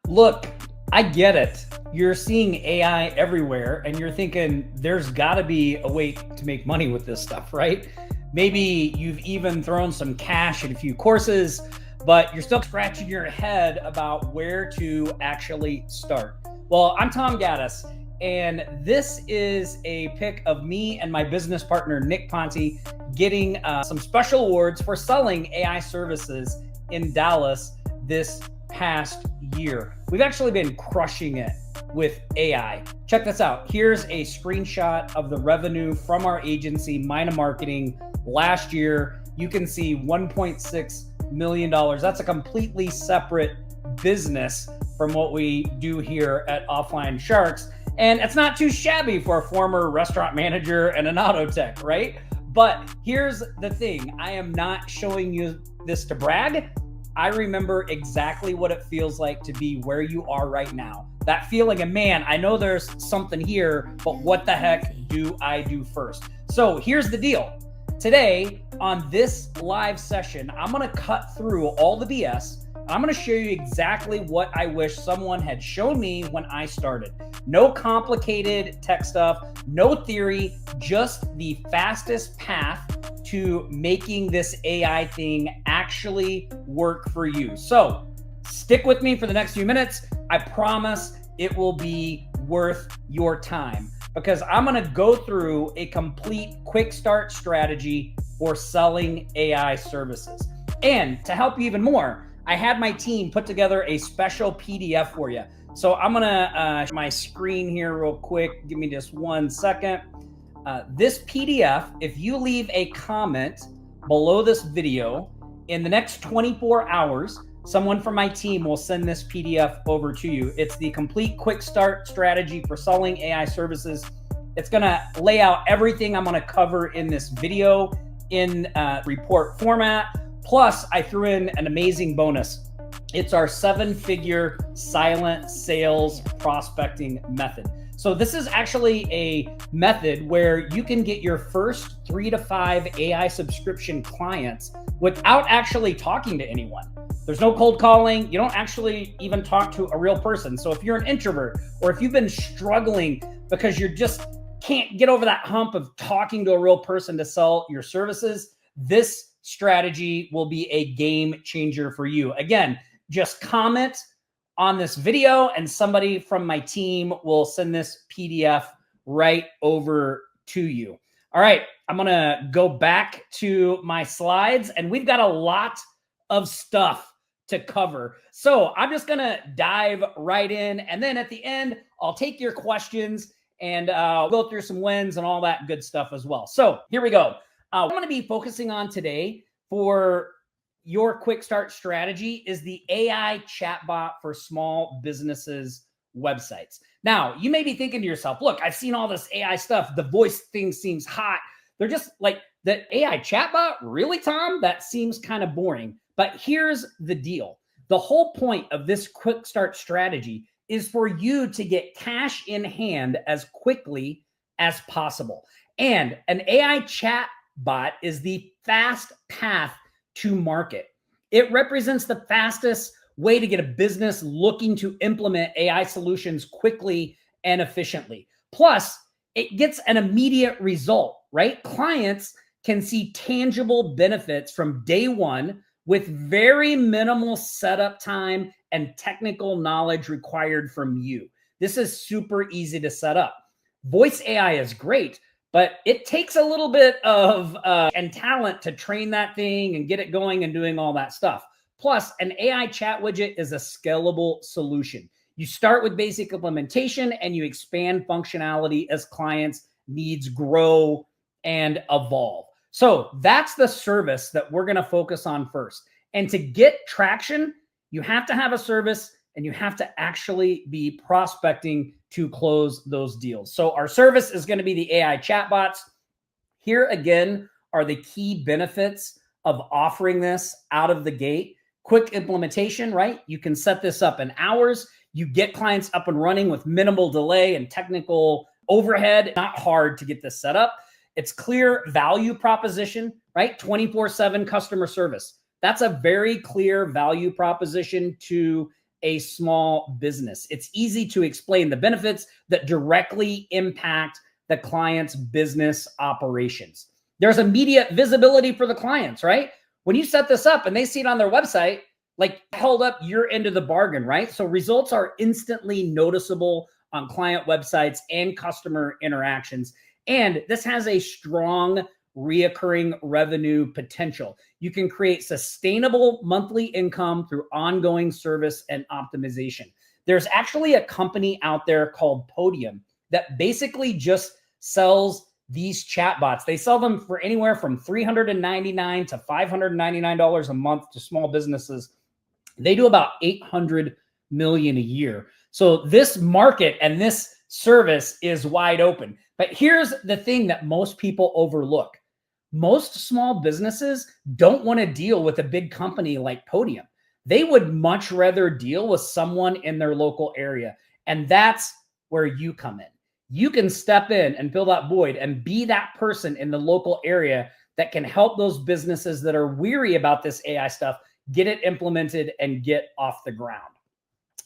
Look, I get it. You're seeing AI everywhere and you're thinking there's got to be a way to make money with this stuff, right? Maybe you've even thrown some cash at a few courses, but you're still scratching your head about where to actually start. Well, I'm Tom Gaddis, and this is a pic of me and my business partner, Nick Ponte, getting some special awards for selling AI services in Dallas this past year. We've actually been crushing it with AI. Check this out. Here's a screenshot of the revenue from our agency, Mina Marketing, last year. You can see $1.6 million. That's a completely separate business from what we do here at Offline Sharks. And it's not too shabby for a former restaurant manager and an auto tech, right? But here's the thing. I am not showing you this to brag. I remember exactly what it feels like to be where you are right now. That feeling of, man, I know there's something here, but what the heck do I do first? So here's the deal. Today, on this live session, I'm gonna cut through all the BS. I'm gonna show you exactly what I wish someone had shown me when I started. No complicated tech stuff, no theory, just the fastest path to making this AI thing actually work for you. So stick with me for the next few minutes. I promise it will be worth your time because I'm gonna go through a complete quick start strategy for selling AI services. And to help you even more, I had my team put together a special PDF for you. So I'm gonna my screen here real quick. Give me just 1 second. This PDF, if you leave a comment below this video, in the next 24 hours, someone from my team will send this PDF over to you. It's the complete quick start strategy for selling AI services. It's gonna lay out everything I'm gonna cover in this video in report format. Plus, I threw in an amazing bonus. It's our 7-figure silent sales prospecting method. So this is actually a method where you can get your first 3 to 5 AI subscription clients without actually talking to anyone. There's no cold calling. You don't actually even talk to a real person. So if you're an introvert or if you've been struggling because you just can't get over that hump of talking to a real person to sell your services, this strategy will be a game changer for you. Again, just comment on this video and somebody from my team will send this PDF right over to you. All right, I'm gonna go back to my slides and we've got a lot of stuff to cover. So I'm just gonna dive right in and then at the end, I'll take your questions and we'll go through some wins and all that good stuff as well. So here we go. What I'm gonna be focusing on today for your quick start strategy is the AI chatbot for small businesses websites. Now, you may be thinking to yourself, look, I've seen all this AI stuff. The voice thing seems hot. They're just like, the AI chatbot? Really, Tom? That seems kind of boring. But here's the deal. The whole point of this quick start strategy is for you to get cash in hand as quickly as possible. And an AI chatbot is the fast path to market. It represents the fastest way to get a business looking to implement AI solutions quickly and efficiently. Plus, it gets an immediate result, right? Clients can see tangible benefits from day one with very minimal setup time and technical knowledge required from you. This is super easy to set up. Voice AI is great, but it takes a little bit of and talent to train that thing and get it going and doing all that stuff. Plus, an AI chat widget is a scalable solution. You start with basic implementation and you expand functionality as clients' needs grow and evolve. So that's the service that we're going to focus on first. And to get traction, you have to have a service and you have to actually be prospecting to close those deals. So our service is going to be the AI chatbots. Here again are the key benefits of offering this out of the gate. Quick implementation, right? You can set this up in hours. You get clients up and running with minimal delay and technical overhead. Not hard to get this set up. It's clear value proposition, right? 24/7 customer service. That's a very clear value proposition to a small business. It's easy to explain the benefits that directly impact the client's business operations. There's immediate visibility for the clients, right? When you set this up and they see it on their website, like held up your end of the bargain, right? So results are instantly noticeable on client websites and customer interactions. And this has a strong reoccurring revenue potential. You can create sustainable monthly income through ongoing service and optimization. There's actually a company out there called Podium that basically just sells these chatbots. They sell them for anywhere from $399 to $599 a month to small businesses. They do about 800 million a year. So this market and this service is wide open. But here's the thing that most people overlook. Most small businesses don't want to deal with a big company like Podium. They would much rather deal with someone in their local area. And that's where you come in. You can step in and fill that void and be that person in the local area that can help those businesses that are weary about this AI stuff get it implemented and get off the ground.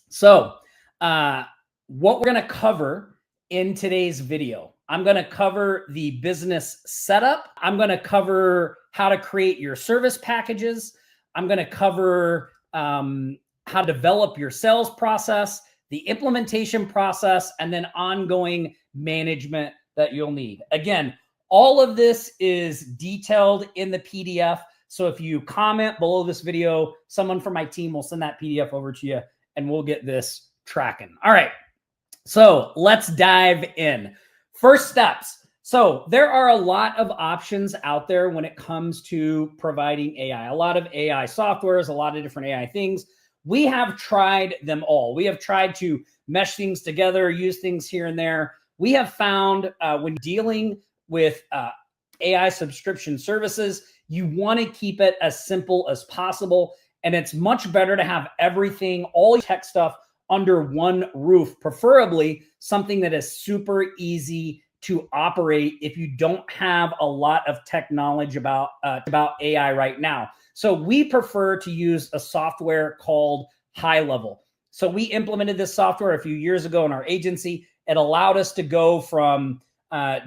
So what we're going to cover in today's video, I'm going to cover the business setup. I'm going to cover how to create your service packages. I'm going to cover how to develop your sales process, the implementation process, and then ongoing management that you'll need. Again, all of this is detailed in the PDF. So if you comment below this video, someone from my team will send that PDF over to you and we'll get this tracking. All right. So let's dive in. First steps. So there are a lot of options out there when it comes to providing AI. A lot of AI softwares, a lot of different AI things. We have tried them all. We have tried to mesh things together, use things here and there. We have found when dealing with AI subscription services, you want to keep it as simple as possible. And it's much better to have everything, all tech stuff under one roof, preferably something that is super easy to operate if you don't have a lot of tech knowledge about AI right now. So we prefer to use a software called HighLevel. So we implemented this software a few years ago in our agency. It allowed us to go from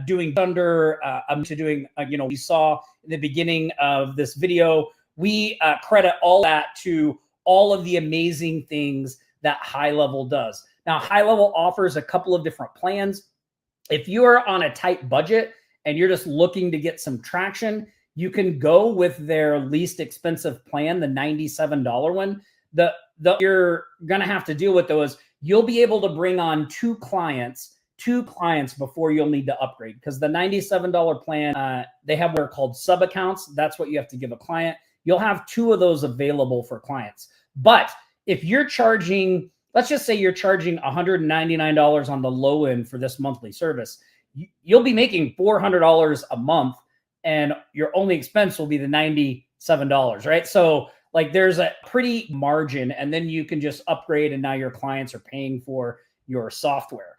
doing under to doing, we saw in the beginning of this video, we credit all that to all of the amazing things that HighLevel does. Now, HighLevel offers a couple of different plans. If you are on a tight budget and you're just looking to get some traction, you can go with their least expensive plan, the $97 one. The you're going to have to deal with those. You'll be able to bring on two clients before you'll need to upgrade, because the $97 plan, they have what are called sub accounts. That's what you have to give a client. You'll have two of those available for clients. But if you're charging, let's just say you're charging $199 on the low end for this monthly service, you'll be making $400 a month and your only expense will be the $97, right? So like there's a pretty margin, and then you can just upgrade and now your clients are paying for your software.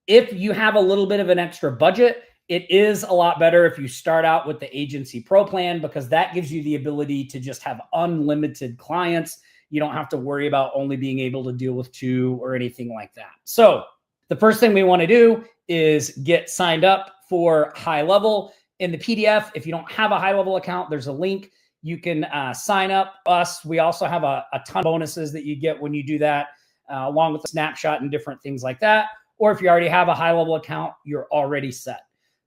If you have a little bit of an extra budget, it is a lot better if you start out with the Agency Pro plan, because that gives you the ability to just have unlimited clients. You don't have to worry about only being able to deal with two or anything like that. So the first thing we want to do is get signed up for HighLevel. In the PDF, if you don't have a HighLevel account, there's a link. You can sign up us. We also have a ton of bonuses that you get when you do that, along with a snapshot and different things like that. Or if you already have a HighLevel account, you're already set.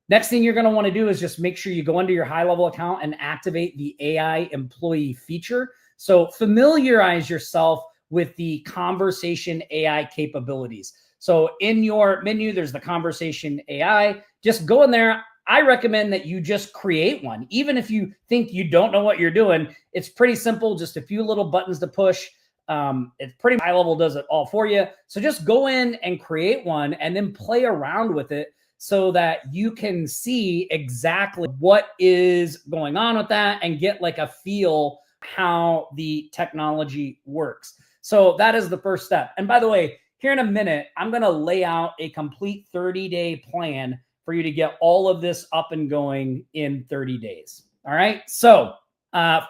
Next thing you're going to want to do is just make sure you go into your HighLevel account and activate the AI employee feature. So familiarize yourself with the conversation AI capabilities. So in your menu, there's the conversation AI. Just go in there. I recommend that you just create one. Even if you think you don't know what you're doing, it's pretty simple. Just a few little buttons to push. It's pretty HighLevel does it all for you. So just go in and create one and then play around with it so that you can see exactly what is going on with that and get like a feel how the technology works. So that is the first step. And by the way, here in a minute, I'm going to lay out a complete 30-day plan for you to get all of this up and going in 30 days. All right. So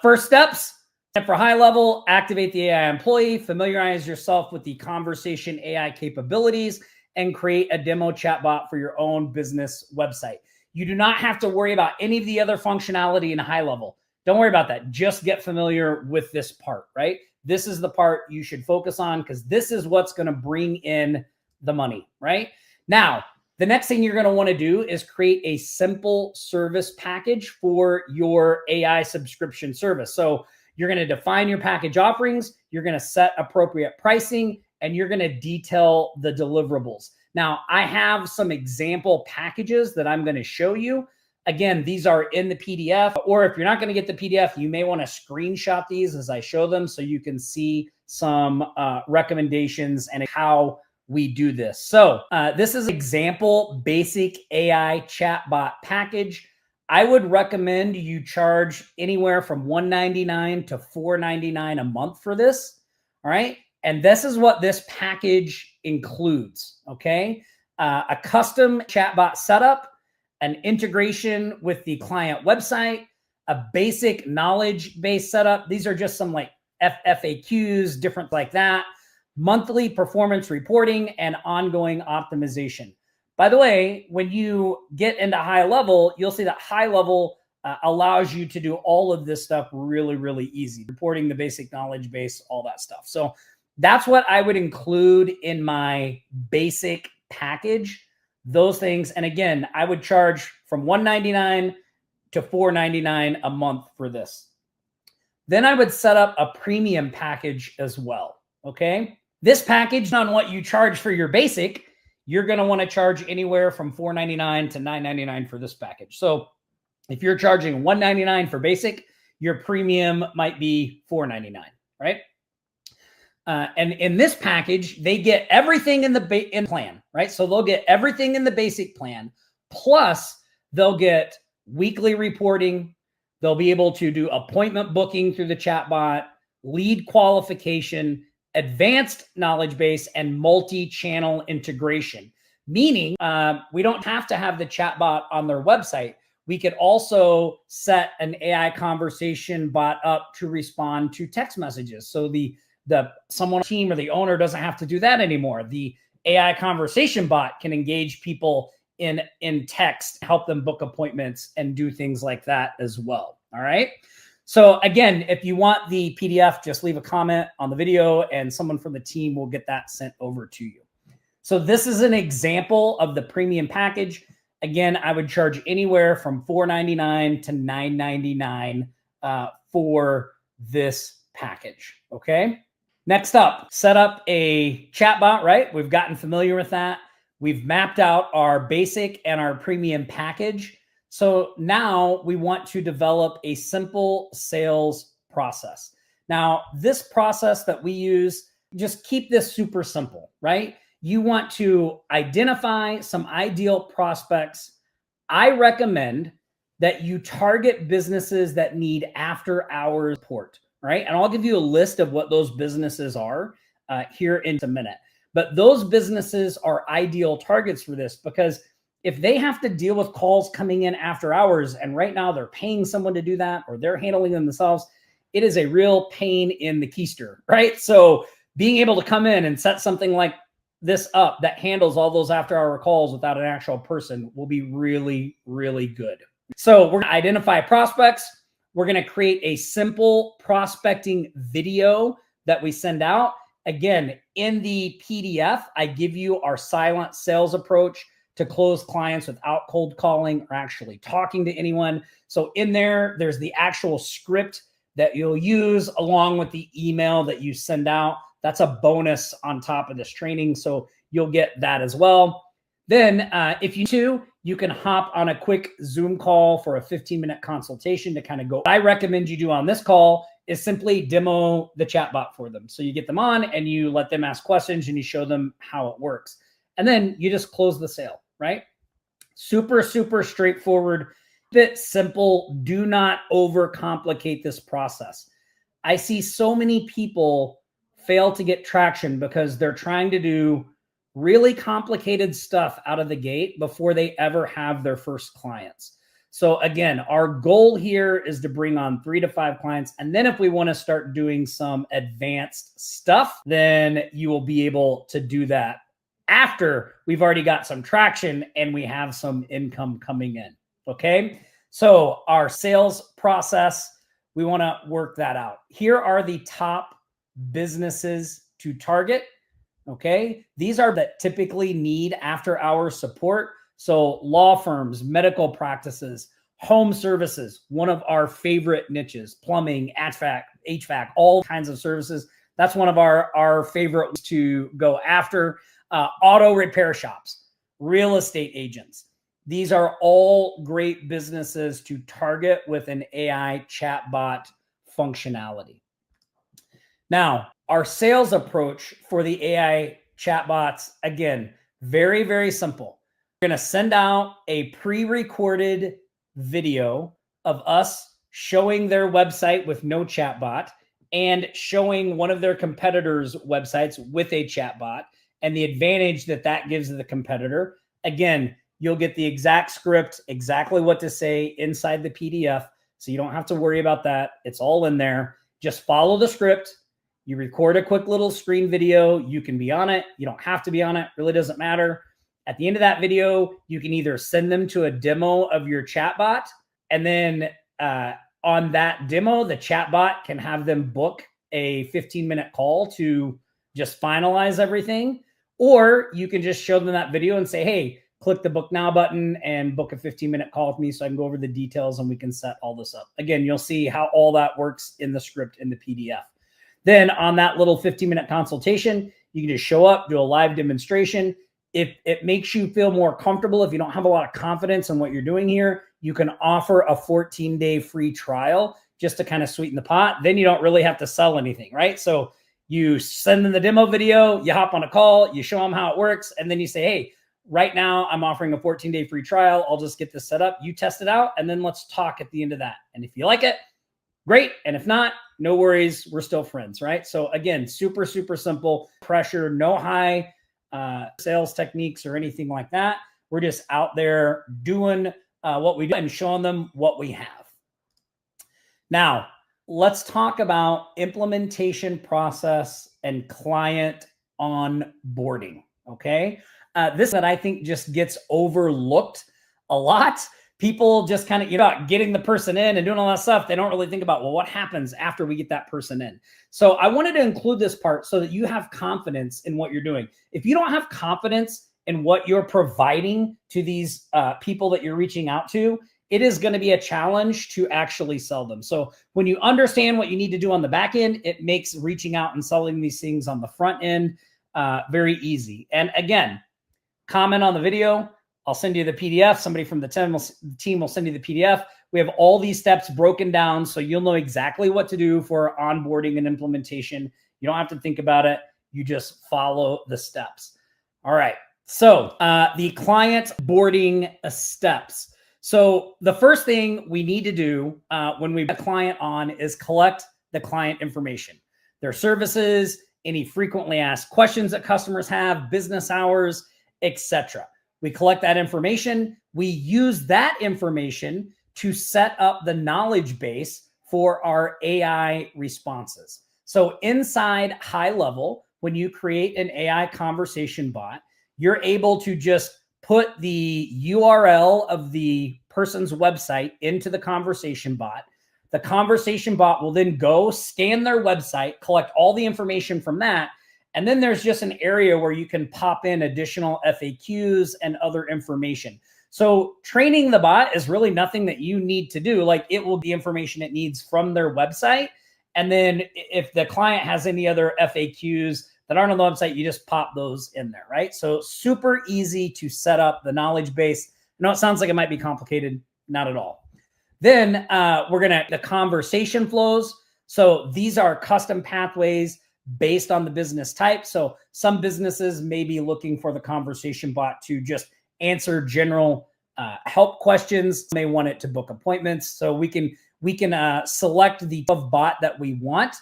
first steps, And for HighLevel, activate the AI employee, familiarize yourself with the conversation AI capabilities, and create a demo chatbot for your own business website. You do not have to worry about any of the other functionality in HighLevel. Don't worry about that. Just get familiar with this part, right? This is the part you should focus on because this is what's going to bring in the money, right? Now, the next thing you're going to want to do is create a simple service package for your AI subscription service. So you're going to define your package offerings, you're going to set appropriate pricing, and you're going to detail the deliverables. Now, I have some example packages that I'm going to show you. Again, these are in the PDF, or if you're not going to get the PDF, you may want to screenshot these as I show them so you can see some recommendations and how we do this. So this is example basic AI chatbot package. I would recommend you charge anywhere from $199 to $499 a month for this. All right. And this is what this package includes. Okay. A custom chatbot setup, an integration with the client website, a basic knowledge-based setup. These are just some like FAQs, different like that, monthly performance reporting, and ongoing optimization. By the way, when you get into HighLevel, you'll see that HighLevel allows you to do all of this stuff really, really easy. Reporting, the basic knowledge base, all that stuff. So that's what I would include in my basic package, those things. And again, I would charge from $199 to $499 a month for this. Then I would set up a premium package as well. Okay. This package, on what you charge for your basic, you're going to want to charge anywhere from $499 to $999 for this package. So if you're charging $199 for basic, your premium might be $499, right? And in this package, they get everything in the plan, right? So they'll get everything in the basic plan, plus they'll get weekly reporting. They'll be able to do appointment booking through the chatbot, lead qualification, advanced knowledge base, and multi-channel integration. Meaning we don't have to have the chatbot on their website. We could also set an AI conversation bot up to respond to text messages. So someone team or the owner doesn't have to do that anymore. The AI conversation bot can engage people in text, help them book appointments, and do things like that as well. All right. So again, if you want the PDF, just leave a comment on the video and someone from the team will get that sent over to you. So this is an example of the premium package. Again, I would charge anywhere from $499 to $999 for this package. Okay. Next up, set up a chatbot, right? We've gotten familiar with that. We've mapped out our basic and our premium package. So now we want to develop a simple sales process. Now, this process that we use, just keep this super simple, right? You want to identify some ideal prospects. I recommend that you target businesses that need after-hours support, right? And I'll give you a list of what those businesses are here in a minute. But those businesses are ideal targets for this because if they have to deal with calls coming in after hours, and right now they're paying someone to do that or they're handling them themselves, it is a real pain in the keister, right? So being able to come in and set something like this up that handles all those after-hour calls without an actual person will be really, really good. So we're going to identify prospects. We're going to create a simple prospecting video that we send out. Again, in the PDF, I give you our silent sales approach to close clients without cold calling or actually talking to anyone. So in there's the actual script that you'll use along with the email that you send out. That's a bonus on top of this training. So you'll get that as well. Then if you can hop on a quick Zoom call for a 15-minute consultation to kind of go. What I recommend you do on this call is simply demo the chatbot for them. So you get them on and you let them ask questions and you show them how it works. And then you just close the sale, right? Super, super straightforward, bit simple. Do not overcomplicate this process. I see so many people fail to get traction because they're trying to do really complicated stuff out of the gate before they ever have their first clients. So again, our goal here is to bring on 3 to 5 clients. And then if we want to start doing some advanced stuff, then you will be able to do that after we've already got some traction and we have some income coming in. Okay. So our sales process, we want to work that out. Here are the top businesses to target. Okay. These are that typically need after hours support. So law firms, medical practices, home services, one of our favorite niches, plumbing, HVAC, all kinds of services. That's one of our favorite to go after. Auto repair shops, real estate agents. These are all great businesses to target with an AI chatbot functionality. Now, our sales approach for the AI chatbots, again, very, very simple. We're going to send out a pre-recorded video of us showing their website with no chatbot and showing one of their competitors' websites with a chatbot and the advantage that that gives the competitor. Again, you'll get the exact script, exactly what to say inside the PDF. So you don't have to worry about that. It's all in there. Just follow the script. You record a quick little screen video. You can be on it. You don't have to be on it. Really doesn't matter. At the end of that video, you can either send them to a demo of your chatbot, and then on that demo, the chatbot can have them book a 15-minute call to just finalize everything. Or you can just show them that video and say, hey, click the book now button and book a 15-minute call with me so I can go over the details and we can set all this up. Again, you'll see how all that works in the script in the PDF. Then on that little 15-minute consultation, you can just show up, do a live demonstration. If it makes you feel more comfortable, if you don't have a lot of confidence in what you're doing here, you can offer a 14-day free trial just to kind of sweeten the pot. Then you don't really have to sell anything, right? So you send them the demo video, you hop on a call, you show them how it works, and then you say, hey, right now I'm offering a 14-day free trial. I'll just get this set up. You test it out, and then let's talk at the end of that. And if you like it, great. And if not, no worries. We're still friends, right? So again, super, super simple. Pressure, no high sales techniques or anything like that. We're just out there doing what we do and showing them what we have. Now, let's talk about implementation process and client onboarding, okay? This that I think just gets overlooked a lot. People just kind of, getting the person in and doing all that stuff. They don't really think about, well, what happens after we get that person in? So I wanted to include this part so that you have confidence in what you're doing. If you don't have confidence in what you're providing to these people that you're reaching out to, it is going to be a challenge to actually sell them. So when you understand what you need to do on the back end, it makes reaching out and selling these things on the front end very easy. And again, comment on the video. I'll send you the PDF. Somebody from the team will send you the PDF. We have all these steps broken down so you'll know exactly what to do for onboarding and implementation. You don't have to think about it. You just follow the steps. All right. So the client boarding steps. So the first thing we need to do when we put a client on is collect the client information, their services, any frequently asked questions that customers have, business hours, etc. We collect that information. We use that information to set up the knowledge base for our AI responses. So inside HighLevel, when you create an AI conversation bot, you're able to just put the URL of the person's website into the conversation bot. The conversation bot will then go scan their website, collect all the information from that, and then there's just an area where you can pop in additional FAQs and other information. So training the bot is really nothing that you need to do. Like, it will be information it needs from their website. And then if the client has any other FAQs that aren't on the website, you just pop those in there, right? So super easy to set up the knowledge base. I know it sounds like it might be complicated, not at all. Then the conversation flows. So these are custom pathways based on the business type. So some businesses may be looking for the conversation bot to just answer general help questions. They want it to book appointments. So we can select the type of bot that we want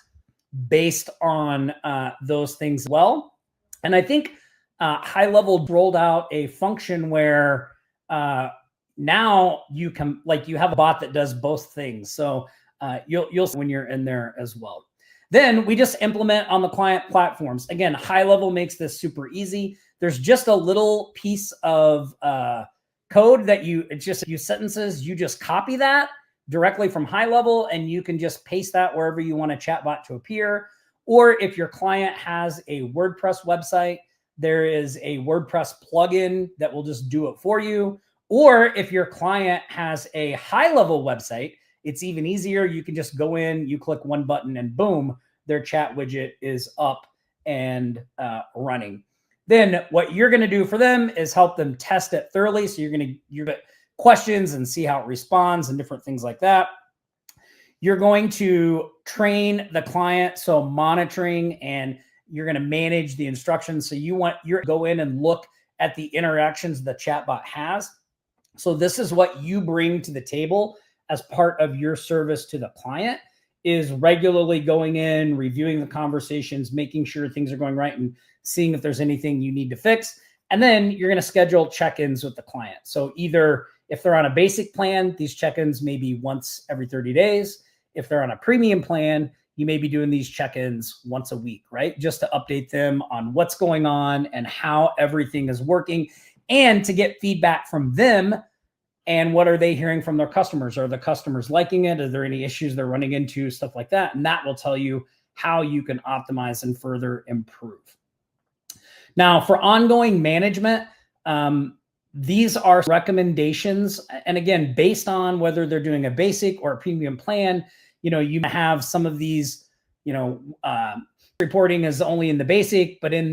based on those things as well. And I think HighLevel rolled out a function where now you can, like, you have a bot that does both things. So you'll see when you're in there as well. Then we just implement on the client platforms. Again, HighLevel makes this super easy. There's just a little piece of code that it's just a few sentences. You just copy that directly from HighLevel, and you can just paste that wherever you want a chatbot to appear. Or if your client has a WordPress website, there is a WordPress plugin that will just do it for you. Or if your client has a HighLevel website, it's even easier. You can just go in, you click one button, and boom, their chat widget is up and running. Then what you're going to do for them is help them test it thoroughly. So you're going to get questions and see how it responds and different things like that. You're going to train the client, so monitoring, and you're going to manage the instructions. So you're go in and look at the interactions the chatbot has. So this is what you bring to the table as part of your service to the client, is regularly going in, reviewing the conversations, making sure things are going right, and seeing if there's anything you need to fix. And then you're going to schedule check-ins with the client. So either if they're on a basic plan, these check-ins may be once every 30 days. If they're on a premium plan, you may be doing these check-ins once a week, right? Just to update them on what's going on and how everything is working, and to get feedback from them. And what are they hearing from their customers? Are the customers liking it? Are there any issues they're running into? Stuff like that. And that will tell you how you can optimize and further improve. Now, for ongoing management, these are recommendations. And again, based on whether they're doing a basic or a premium plan, you have some of these, reporting is only in the basic, but in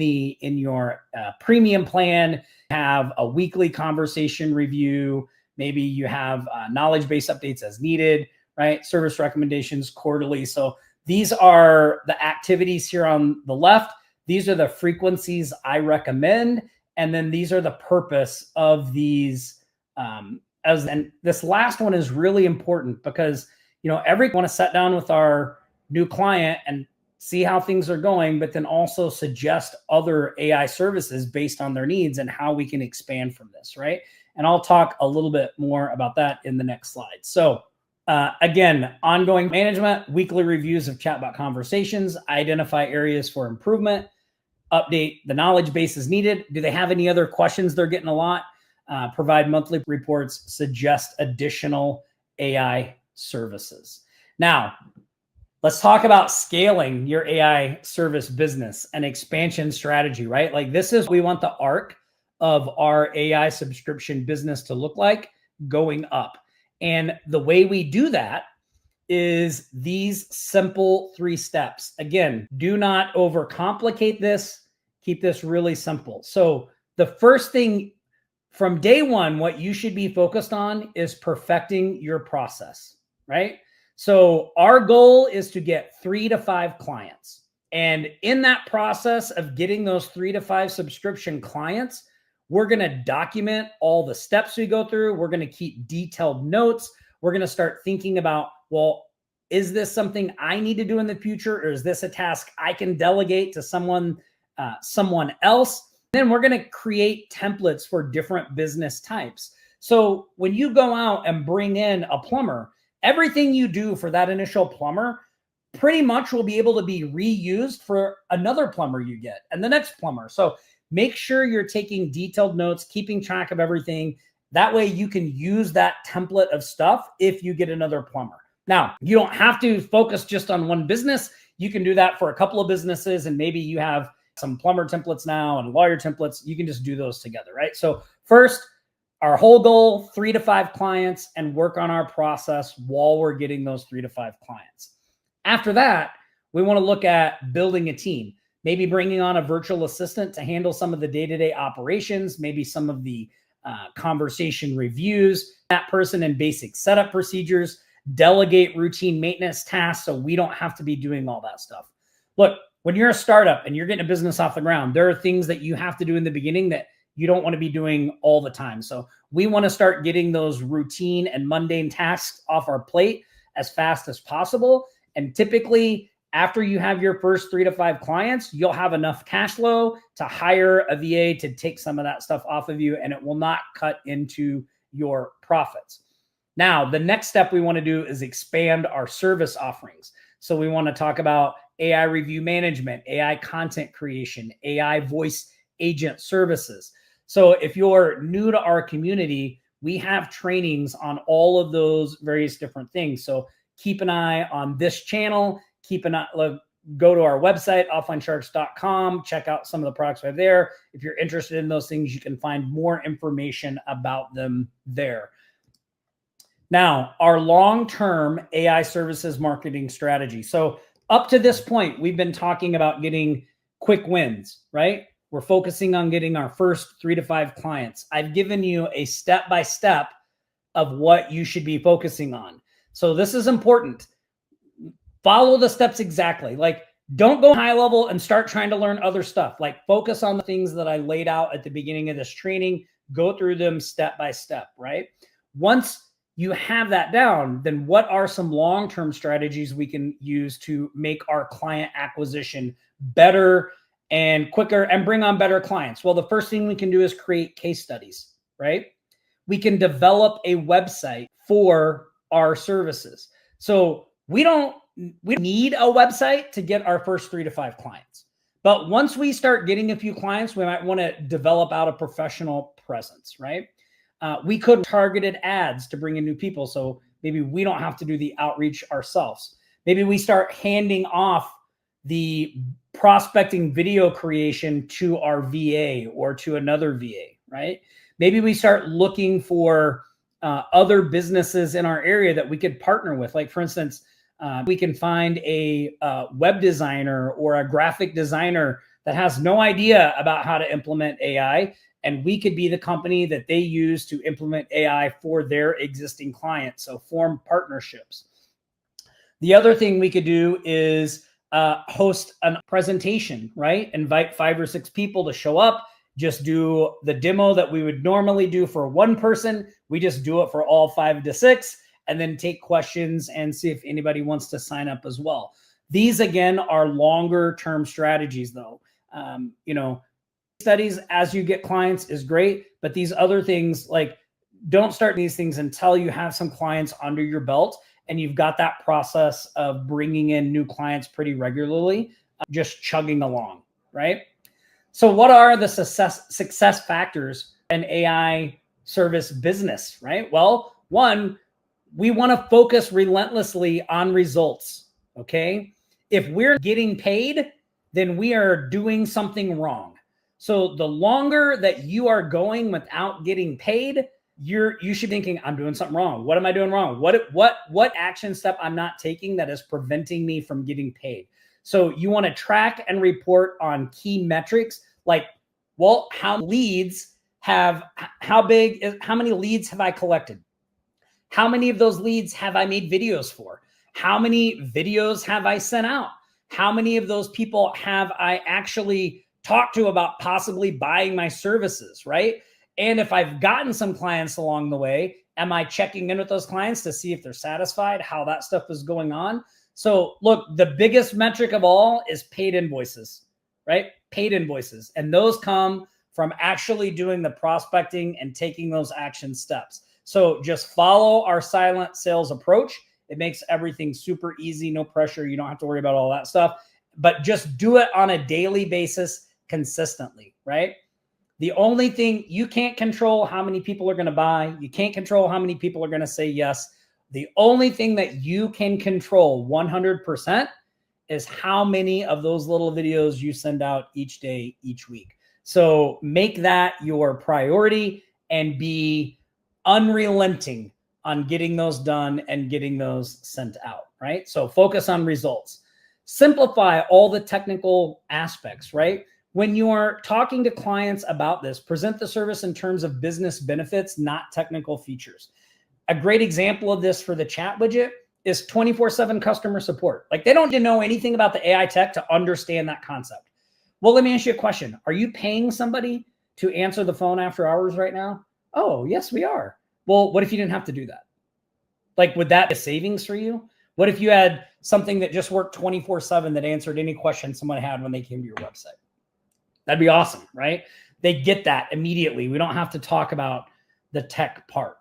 your premium plan, have a weekly conversation review. Maybe you have knowledge-based updates as needed, right? Service recommendations quarterly. So these are the activities here on the left. These are the frequencies I recommend. And then these are the purpose of these. And this last one is really important because, every want to sit down with our new client and see how things are going, but then also suggest other AI services based on their needs and how we can expand from this, right? And I'll talk a little bit more about that in the next slide. So again, ongoing management, weekly reviews of chatbot conversations, identify areas for improvement, update the knowledge base as needed. Do they have any other questions they're getting a lot? Provide monthly reports, suggest additional AI services. Now, let's talk about scaling your AI service business and expansion strategy, right? Like, this is, we want the arc of our AI subscription business to look like going up. And the way we do that is these simple 3 steps. Again, do not overcomplicate this. Keep this really simple. So the first thing from day one, what you should be focused on is perfecting your process, right? So our goal is to get 3 to 5 clients. And in that process of getting those 3 to 5 subscription clients, we're going to document all the steps we go through. We're going to keep detailed notes. We're going to start thinking about, well, is this something I need to do in the future? Or is this a task I can delegate to someone else? Then we're going to create templates for different business types. So when you go out and bring in a plumber, everything you do for that initial plumber pretty much will be able to be reused for another plumber you get and the next plumber. So make sure you're taking detailed notes, keeping track of everything. That way you can use that template of stuff if you get another plumber. Now, you don't have to focus just on one business. You can do that for a couple of businesses, and maybe you have some plumber templates now and lawyer templates. You can just do those together, right? So first, our whole goal, 3 to 5 clients, and work on our process while we're getting those 3 to 5 clients. After that, we want to look at building a team. Maybe bringing on a virtual assistant to handle some of the day-to-day operations, maybe some of the conversation reviews, that person in basic setup procedures, delegate routine maintenance tasks so we don't have to be doing all that stuff. Look, when you're a startup and you're getting a business off the ground, there are things that you have to do in the beginning that you don't want to be doing all the time. So we want to start getting those routine and mundane tasks off our plate as fast as possible. And typically, after you have your first 3 to 5 clients, you'll have enough cash flow to hire a VA to take some of that stuff off of you, and it will not cut into your profits. Now, the next step we want to do is expand our service offerings. So we want to talk about AI review management, AI content creation, AI voice agent services. So if you're new to our community, we have trainings on all of those various different things. So keep an eye on this channel. Keep an eye, go to our website, offlinecharts.com. Check out some of the products right there. If you're interested in those things, you can find more information about them there. Now, our long-term AI services marketing strategy. So up to this point, we've been talking about getting quick wins, right? We're focusing on getting our first 3 to 5 clients. I've given you a step-by-step of what you should be focusing on. So this is important. Follow the steps exactly. Like, don't go high level and start trying to learn other stuff. Like, focus on the things that I laid out at the beginning of this training. Go through them step by step, right? Once you have that down, then what are some long-term strategies we can use to make our client acquisition better and quicker and bring on better clients? Well, the first thing we can do is create case studies, right? We can develop a website for our services. So we don't need a website to get our first 3 to 5 clients. But once we start getting a few clients, we might want to develop out a professional presence, right? We could targeted ads to bring in new people. So maybe we don't have to do the outreach ourselves. Maybe we start handing off the prospecting video creation to our VA or to another VA, right? Maybe we start looking for other businesses in our area that we could partner with. Like, for instance, we can find a web designer or a graphic designer that has no idea about how to implement AI. And we could be the company that they use to implement AI for their existing clients. So form partnerships. The other thing we could do is host a presentation, right? Invite 5 or 6 people to show up. Just do the demo that we would normally do for one person. We just do it for all 5 to 6, and then take questions and see if anybody wants to sign up as well. These, again, are longer term strategies though. Studies as you get clients is great, but these other things, like, don't start these things until you have some clients under your belt and you've got that process of bringing in new clients pretty regularly, just chugging along, right? So what are the success factors in AI service business, right? Well, one, we want to focus relentlessly on results, okay? If we're getting paid, then we are doing something wrong. So the longer that you are going without getting paid, you should be thinking, I'm doing something wrong. What am I doing wrong? What action step I'm not taking that is preventing me from getting paid? So you want to track and report on key metrics like, well, how many leads have I collected? How many of those leads have I made videos for? How many videos have I sent out? How many of those people have I actually talked to about possibly buying my services, right? And if I've gotten some clients along the way, am I checking in with those clients to see if they're satisfied, how that stuff is going on? So look, the biggest metric of all is paid invoices, right? Paid invoices. And those come from actually doing the prospecting and taking those action steps. So just follow our silent sales approach. It makes everything super easy, no pressure. You don't have to worry about all that stuff, but just do it on a daily basis consistently, right? The only thing you can't control how many people are going to buy. You can't control how many people are going to say yes. The only thing that you can control 100% is how many of those little videos you send out each day, each week. So make that your priority and be unrelenting on getting those done and getting those sent out, right? So focus on results. Simplify all the technical aspects, right? When you are talking to clients about this, present the service in terms of business benefits, not technical features. A great example of this for the chat widget is 24/7 customer support. Like, they don't need to know anything about the AI tech to understand that concept. Well, let me ask you a question. Are you paying somebody to answer the phone after hours right now? Oh, yes, we are. Well, what if you didn't have to do that? Like, would that be a savings for you? What if you had something that just worked 24/7 that answered any question someone had when they came to your website? That'd be awesome, right? They get that immediately. We don't have to talk about the tech part.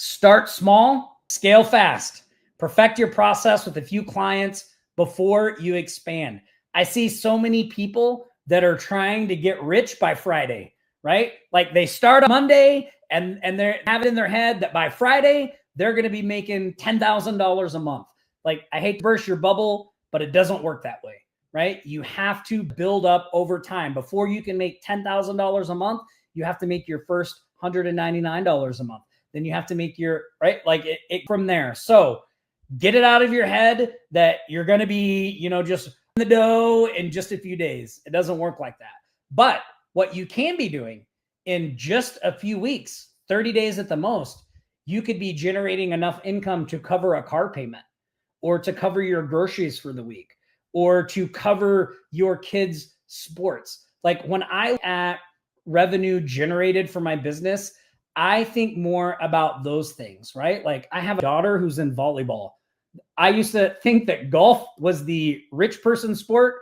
Start small, scale fast, perfect your process with a few clients before you expand. I see so many people that are trying to get rich by Friday, right? Like they start on Monday and they have it in their head that by Friday, they're going to be making $10,000 a month. Like, I hate to burst your bubble, but it doesn't work that way, right? You have to build up over time. Before you can make $10,000 a month, you have to make your first $199 a month. Then you have to make your, right? Like it from there. So get it out of your head that you're going to be, just in the dough in just a few days. It doesn't work like that. But what you can be doing in just a few weeks, 30 days at the most, you could be generating enough income to cover a car payment, or to cover your groceries for the week, or to cover your kids' sports. Like, when I look at revenue generated for my business, I think more about those things, right? Like, I have a daughter who's in volleyball. I used to think that golf was the rich person sport.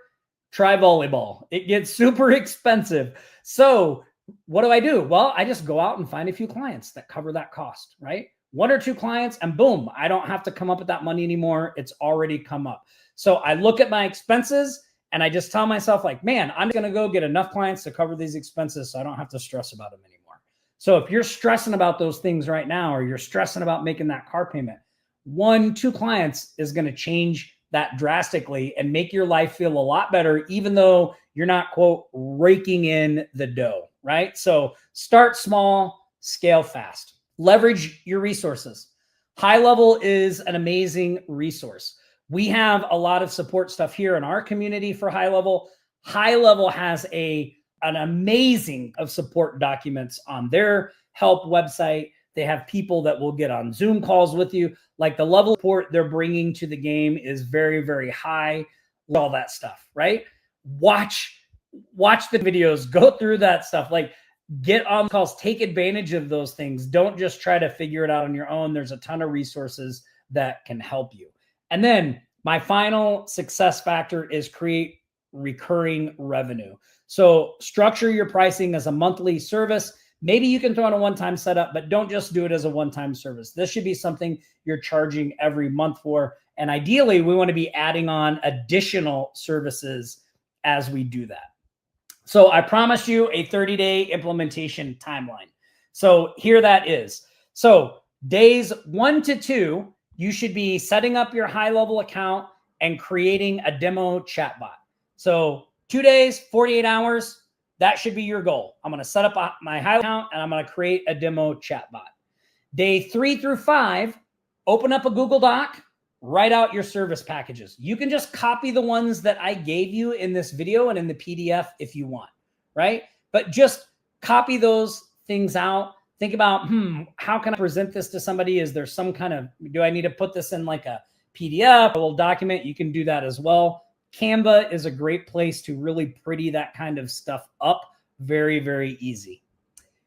Try volleyball. It gets super expensive. So what do? Well, I just go out and find a few clients that cover that cost, right? 1 or 2 clients, and boom, I don't have to come up with that money anymore. It's already come up. So I look at my expenses and I just tell myself, like, man, I'm going to go get enough clients to cover these expenses so I don't have to stress about them anymore. So if you're stressing about those things right now, or you're stressing about making that car payment, 1, 2 clients is going to change that drastically and make your life feel a lot better, even though you're not, quote, raking in the dough, right? So start small, scale fast. Leverage your resources. HighLevel is an amazing resource. We have a lot of support stuff here in our community for HighLevel. HighLevel has an amazing of support documents on their help website. They have people that will get on Zoom calls with you. Like, the level of support they're bringing to the game is very, very high. All that stuff, right? Watch the videos, go through that stuff. Like, get on calls, take advantage of those things. Don't just try to figure it out on your own. There's a ton of resources that can help you. And then my final success factor is create recurring revenue. So structure your pricing as a monthly service. Maybe you can throw in a one-time setup, but don't just do it as a one-time service. This should be something you're charging every month for. And ideally, we want to be adding on additional services as we do that. So I promised you a 30-day implementation timeline. So here that is. So days 1 to 2, you should be setting up your HighLevel account and creating a demo chatbot. So 2 days, 48 hours, that should be your goal. I'm going to set up my HighLevel account and I'm going to create a demo chatbot. Day 3 through 5, open up a Google Doc, write out your service packages. You can just copy the ones that I gave you in this video and in the PDF if you want, right? But just copy those things out. Think about, how can I present this to somebody? Is there some kind of, do I need to put this in like a PDF, a little document? You can do that as well. Canva is a great place to really pretty that kind of stuff up. Very, very easy.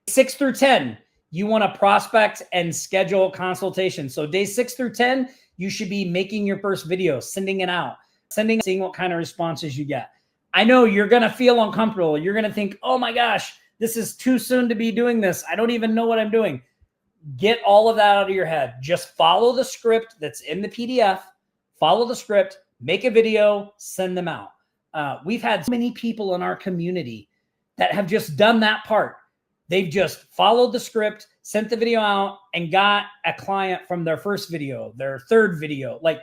6 through 10, you want to prospect and schedule a consultation. So day 6 through 10, you should be making your first video, sending it out, seeing what kind of responses you get. I know you're going to feel uncomfortable. You're going to think, oh my gosh, this is too soon to be doing this. I don't even know what I'm doing. Get all of that out of your head. Just follow the script that's in the PDF. Follow the script, make a video, send them out. We've had so many people in our community that have just done that part. They've just followed the script, sent the video out, and got a client from their first video, their third video. Like,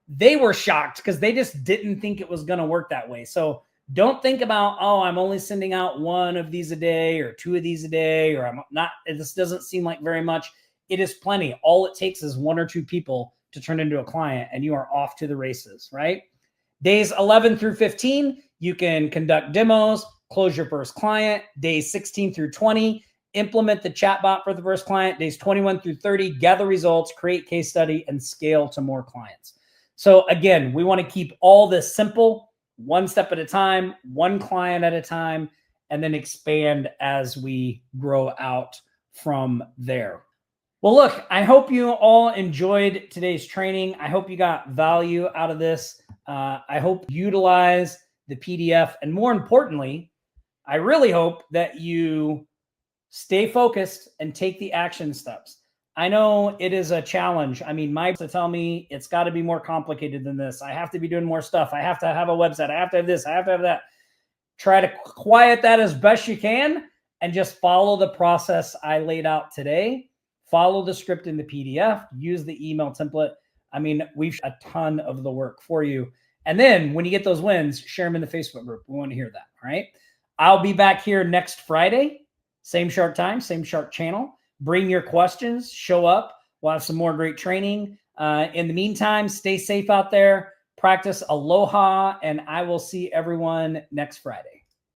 they were shocked because they just didn't think it was going to work that way. So don't think about, oh, I'm only sending out 1 of these a day or 2 of these a day, or I'm not, this doesn't seem like very much. It is plenty. All it takes is 1 or 2 people to turn into a client and you are off to the races, right? Days 11 through 15, you can conduct demos, close your first client. Days 16 through 20, implement the chatbot for the first client. Days 21 through 30, gather results, create case study, and scale to more clients. So again, we want to keep all this simple, 1 step at a time, 1 client at a time, and then expand as we grow out from there. Well, look, I hope you all enjoyed today's training. I hope you got value out of this. I hope you utilize the PDF. And more importantly, I really hope that you stay focused and take the action steps. I know it is a challenge. I mean, my to tell me it's got to be more complicated than this. I have to be doing more stuff. I have to have a website. I have to have this. I have to have that. Try to quiet that as best you can and just follow the process I laid out today. Follow the script in the PDF, use the email template. I mean, we've a ton of the work for you. And then when you get those wins, share them in the Facebook group. We want to hear that. All right. I'll be back here next Friday, same sharp time, same sharp channel. Bring your questions, show up. We'll have some more great training. In the meantime, stay safe out there. Practice aloha, and I will see everyone next Friday.